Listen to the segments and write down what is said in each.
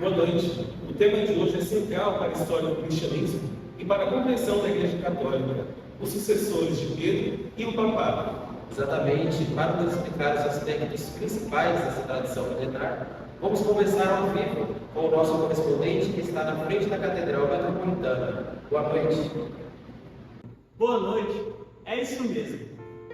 Boa noite. O tema de hoje é central para a história do cristianismo e para a compreensão da Igreja Católica, os sucessores de Pedro e o papado. Exatamente, para nos explicar os aspectos principais dessa tradição milenar, vamos conversar ao vivo com o nosso correspondente que está na frente da Catedral Metropolitana. Boa noite. Boa noite. É isso mesmo.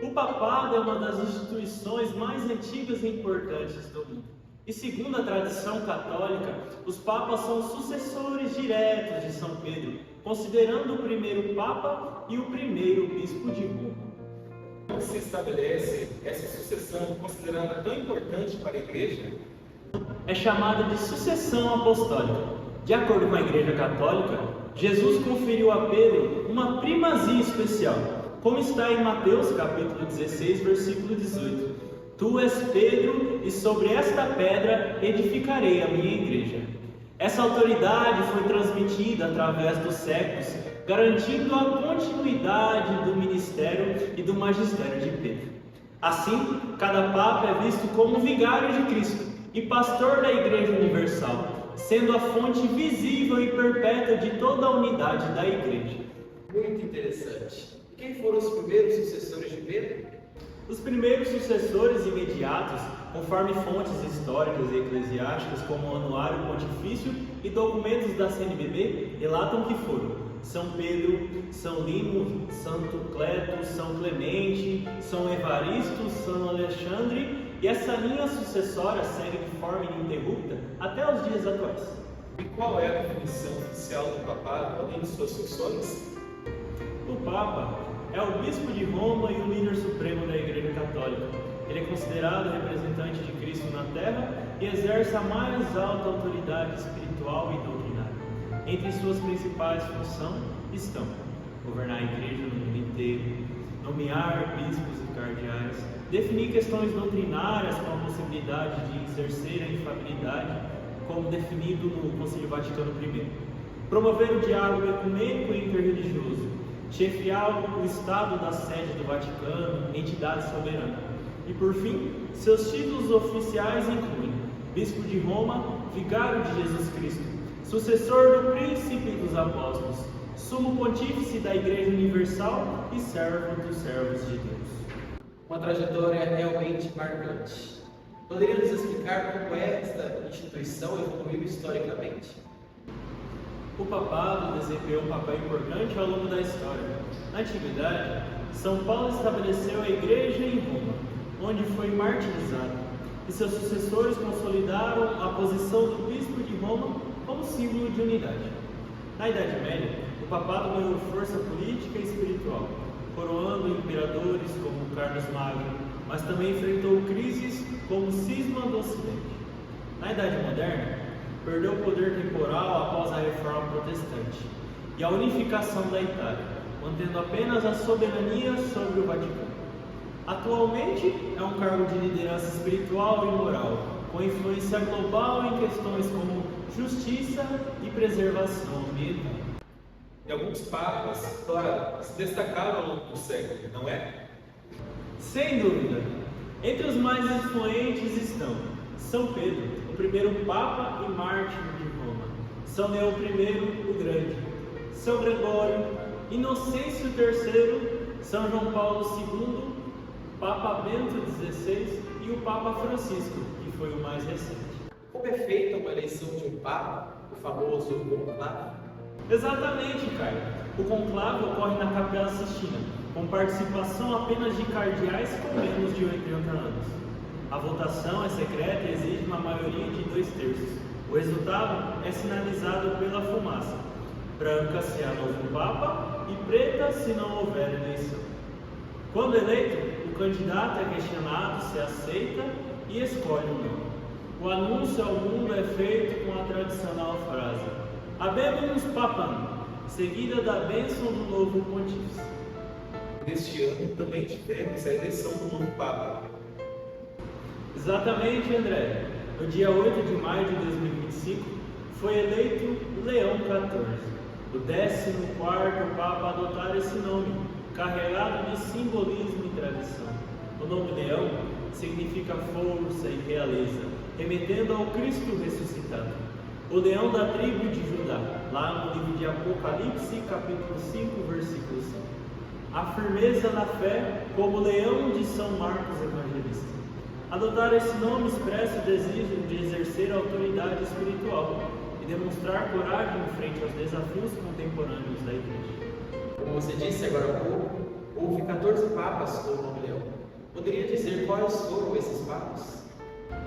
O papado é uma das instituições mais antigas e importantes do mundo. E segundo a tradição católica, os papas são sucessores diretos de São Pedro, considerando o primeiro papa e o primeiro bispo de Roma. Como se estabelece essa sucessão considerada tão importante para a Igreja? É chamada de sucessão apostólica. De acordo com a Igreja Católica, Jesus conferiu a Pedro uma primazia especial, como está em Mateus capítulo 16, versículo 18. Tu és Pedro, e sobre esta pedra edificarei a minha igreja. Essa autoridade foi transmitida através dos séculos, garantindo a continuidade do ministério e do magistério de Pedro. Assim, cada papa é visto como vigário de Cristo e pastor da Igreja Universal, sendo a fonte visível e perpétua de toda a unidade da Igreja. Muito interessante. E quem foram os primeiros sucessores de Pedro? Os primeiros sucessores imediatos, conforme fontes históricas e eclesiásticas como o Anuário Pontifício e documentos da CNBB, relatam que foram São Pedro, São Lino, Santo Cleto, São Clemente, São Evaristo, São Alexandre, e essa linha sucessória segue de forma ininterrupta até os dias atuais. E qual é a definição oficial do papado, além de suas funções? O Papa é o bispo de Roma e o líder supremo da Igreja Católica. Ele é considerado representante de Cristo na Terra e exerce a mais alta autoridade espiritual e doutrinária. Entre suas principais funções estão governar a Igreja no mundo inteiro, nomear bispos e cardeais, definir questões doutrinárias com a possibilidade de exercer a infalibilidade, como definido no Concílio Vaticano I, promover o diálogo ecumênico e interreligioso, chefiar o Estado da sede do Vaticano, entidade soberana. E por fim, seus títulos oficiais incluem Bispo de Roma, Vigário de Jesus Cristo, Sucessor do Príncipe dos Apóstolos, Sumo Pontífice da Igreja Universal e Servo dos Servos de Deus. Uma trajetória realmente marcante. Poderia nos explicar como esta instituição evoluiu historicamente? O papado desempenhou um papel importante ao longo da história. Na antiguidade, São Paulo estabeleceu a igreja em Roma, onde foi martirizado, e seus sucessores consolidaram a posição do bispo de Roma como símbolo de unidade. Na Idade Média, o papado ganhou força política e espiritual, coroando imperadores como Carlos Magno, mas também enfrentou crises como o cisma do Ocidente. Na Idade Moderna, perdeu o poder temporal após a Reforma Protestante e a unificação da Itália, mantendo apenas a soberania sobre o Vaticano. Atualmente é um cargo de liderança espiritual e moral, com influência global em questões como justiça e preservação ambiental. E alguns papas, claro, se destacaram ao longo do século, não é? Sem dúvida, entre os mais influentes estão São Pedro, o primeiro Papa e Mártir de Roma, São Leão I, o Grande, São Gregório, Inocêncio III, São João Paulo II, Papa Bento XVI e o Papa Francisco, que foi o mais recente. Como é feita uma eleição de um Papa, o famoso conclave? Exatamente, Caio. O conclave ocorre na Capela Sistina, com participação apenas de cardeais com menos de 80 anos. A votação é secreta e exige uma maioria de 2/3. O resultado é sinalizado pela fumaça, branca se há novo Papa e preta se não houver eleição. Quando eleito, o candidato é questionado se aceita e escolhe o nome. O anúncio ao mundo é feito com a tradicional frase Habemus Papam, seguida da bênção do novo pontífice. Neste ano também tivemos a eleição do novo Papa. Exatamente, André. No dia 8 de maio de 2025, foi eleito Leão XIV, o 14º Papa a adotar esse nome, carregado de simbolismo e tradição. O nome Leão significa força e realeza, remetendo ao Cristo ressuscitado. o leão da tribo de Judá, lá no livro de Apocalipse, capítulo 5, versículo 5. A firmeza na fé, como o leão de São Marcos Evangelista. Adotar esse nome expressa o desejo de exercer a autoridade espiritual e demonstrar coragem em frente aos desafios contemporâneos da Igreja. Como você disse agora há pouco, houve 14 papas com o nome Leão. Poderia dizer quais foram esses papas?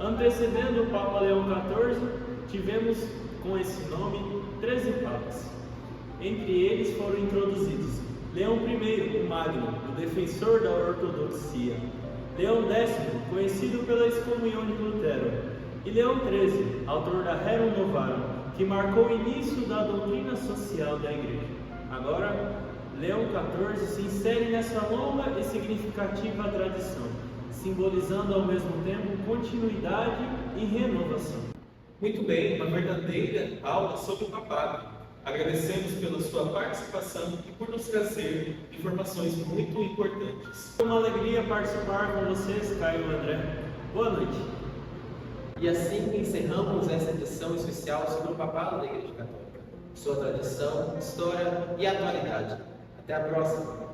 Antecedendo o Papa Leão XIV, tivemos com esse nome 13 papas. Entre eles foram introduzidos Leão I, o Magno, o defensor da ortodoxia; Leão X, conhecido pela excomunhão de Lutero; e Leão XIII, autor da Rerum Novarum, que marcou o início da doutrina social da Igreja. Agora, Leão XIV se insere nessa longa e significativa tradição, simbolizando ao mesmo tempo continuidade e renovação. Muito bem, uma verdadeira aula sobre o papado. Agradecemos pela sua participação e por nos trazer informações muito importantes. Foi uma alegria participar com vocês, Caio e André. Boa noite. E assim encerramos essa edição especial sobre o papado da Igreja Católica, sua tradição, história e atualidade. Até a próxima!